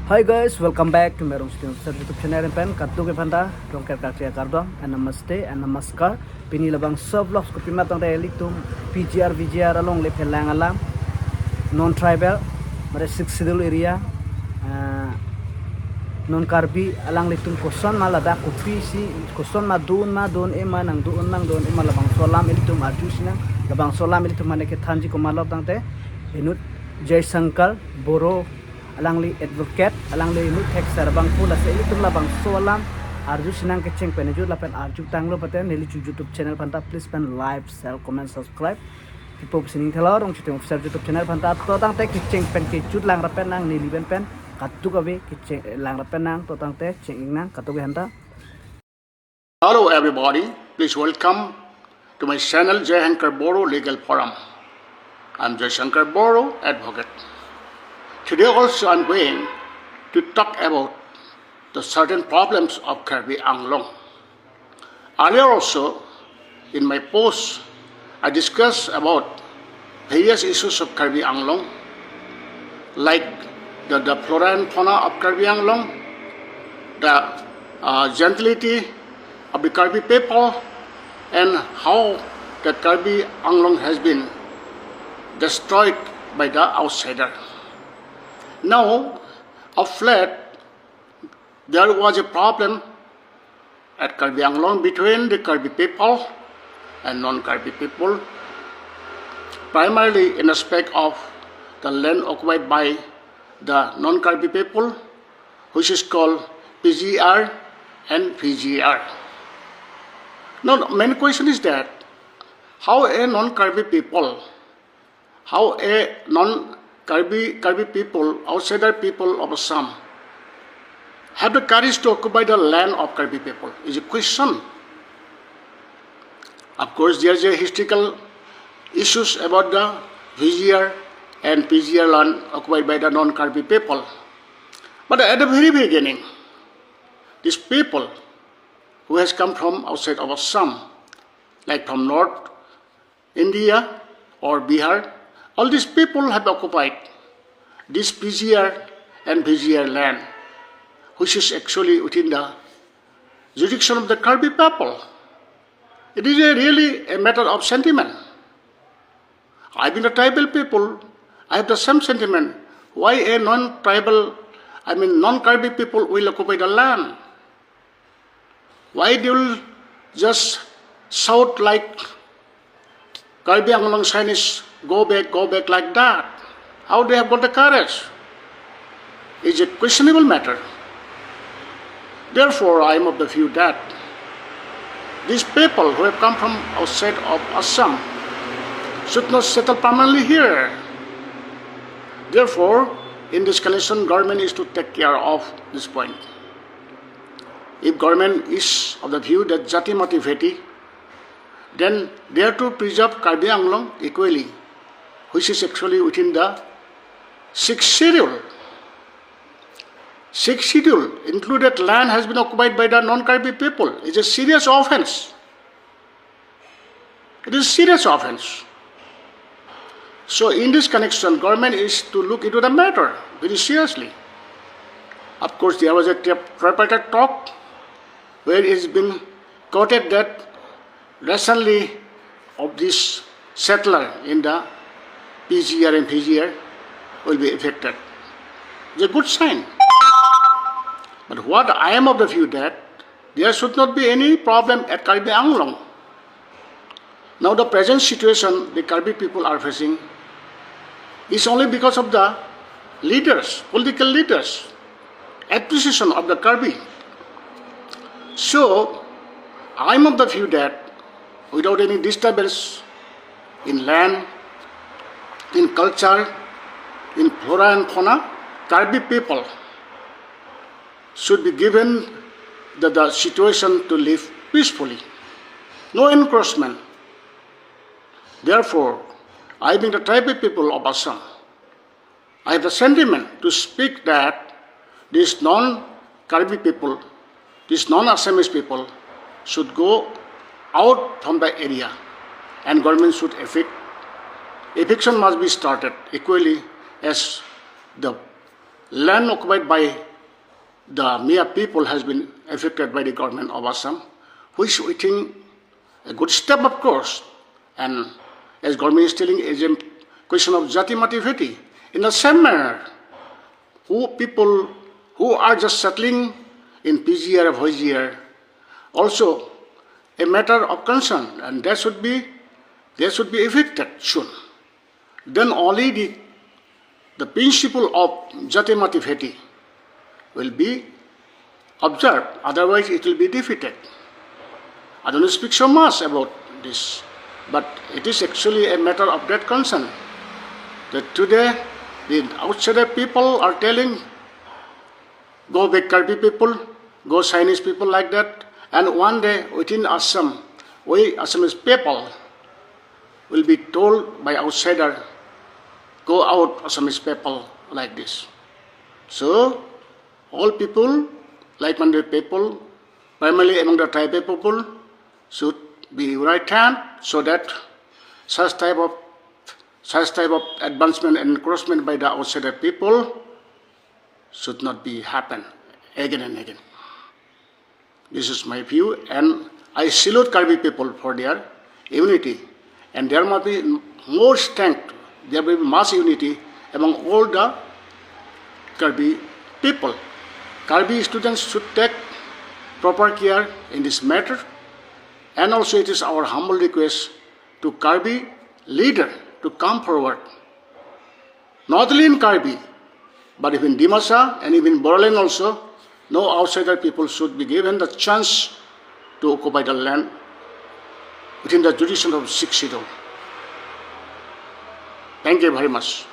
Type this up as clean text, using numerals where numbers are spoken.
Hi guys, welcome back to Merong YouTube channel and pen katu ke panda dong ker kakya kardong and namaste and namaskar pini labang sub vlogs ko pimatang daily tum Pgr&Vgr along le pelang alam non tribal mare 6 schedule area non karbi alang litum koson malada kopi si koson madun ema nang duun ema labang solam ilitum arjusna labang solam ilitum mane ke thanji ko malab tangte inut Jai Shankar Boro alangli advocate alangli mu tek sarbang pula se ilitum labang solam arju sinang ke cheng peneju lapen arju tanglo paten neli YouTube channel panta please pen like share comment subscribe tipo sining thelor ong chitem official YouTube channel panta to tang te ke cheng pen ke chut lang rapen nang neli ben pen katu kabe ke cheng lang rapen nang to tang te cheng ing nang katu ke hanta. Hello everybody, please welcome to my channel Jai Shankar Boro Legal Forum. I'm Jai Shankar Boro, advocate. Today also I'm going to talk about the certain problems of Karbi Anglong. Earlier also, in my post, I discussed about various issues of Karbi Anglong, like the flora and fauna of Karbi Anglong, the gentility of the Karbi people, and how the Karbi Anglong has been destroyed by the outsider. Now, of late, there was a problem at Karbi Anglong between the Karbi people and non-Karbi people, primarily in respect of the land occupied by the non-Karbi people, which is called Pgr and Vgr. Now, the main question is that how a non-Karbi people, how a non-Karbi people, outsider people of Assam, have the courage to occupy the land of Karbi people is a question. Of course, there is a historical issues about the Vgr and Pgr land occupied by the non-Karbi people. But at the very beginning, these people who has come from outside of Assam, like from North India or Bihar, all these people have occupied this Pgr and Vgr land, which is actually within the jurisdiction of the Karbi people. It is really a matter of sentiment. I've been a tribal people, I have the same sentiment. Why a non-Karbi people will occupy the land? Why they will just shout like Karbi Anglong Chinese, go back like that? How they have got the courage? It's a questionable matter. Therefore, I am of the view that these people who have come from outside of Assam should not settle permanently here. Therefore, in this connection, government is to take care of this point. If government is of the view that Jati Mati Veti, then they have to preserve Karbi Anglong equally, which is actually within the 6th schedule. 6th schedule included land has been occupied by the non-Karbi people. It's a serious offense. It is a serious offense. So in this connection, government is to look into the matter very seriously. Of course, there was a tripartite talk where it has been quoted that recently of this settler in the Pgr and Vgr will be affected. It's a good sign. But what I am of the view that there should not be any problem at Karbi Anglong. Now the present situation the Karbi people are facing is only because of the leaders, political leaders, appreciation of the Karbi. So I am of the view that without any disturbance in land, in culture, in flora and fauna, Karbi people should be given the situation to live peacefully. No encroachment. Therefore, I being the tribal people of Assam, I have the sentiment to speak that these non-Karbi people, these non-Assamese people should go out from the area and government should eviction must be started equally as the land occupied by the Mia people has been affected by the government of Assam, which we think a good step, of course. And as government is telling, is a question of jati mati veti. In the same manner, people who are just settling in Pgr&Vgr, also a matter of concern, and they should be evicted soon. Then only the principle of jati mati veti will be observed, otherwise it will be defeated. I don't speak so much about this, but it is actually a matter of great concern that today the outsider people are telling, go back Karbi people, go Chinese people like that, and one day within Assam, we Assamese people will be told by outsider, go out Assamese people like this. So all people, like-minded people, primarily among the tribal people, should be united so that such type of advancement and encroachment by the outsider people should not be happen again and again. This is my view, and I salute Karbi people for their unity, and there must be more strength. There will be mass unity among all the Karbi people. Karbi students should take proper care in this matter, and also it is our humble request to Karbi leader to come forward. Not only in Karbi, but even Dimasa and even Borland also, no outsider people should be given the chance to occupy the land within the jurisdiction of 6 schedule. Thank you very much.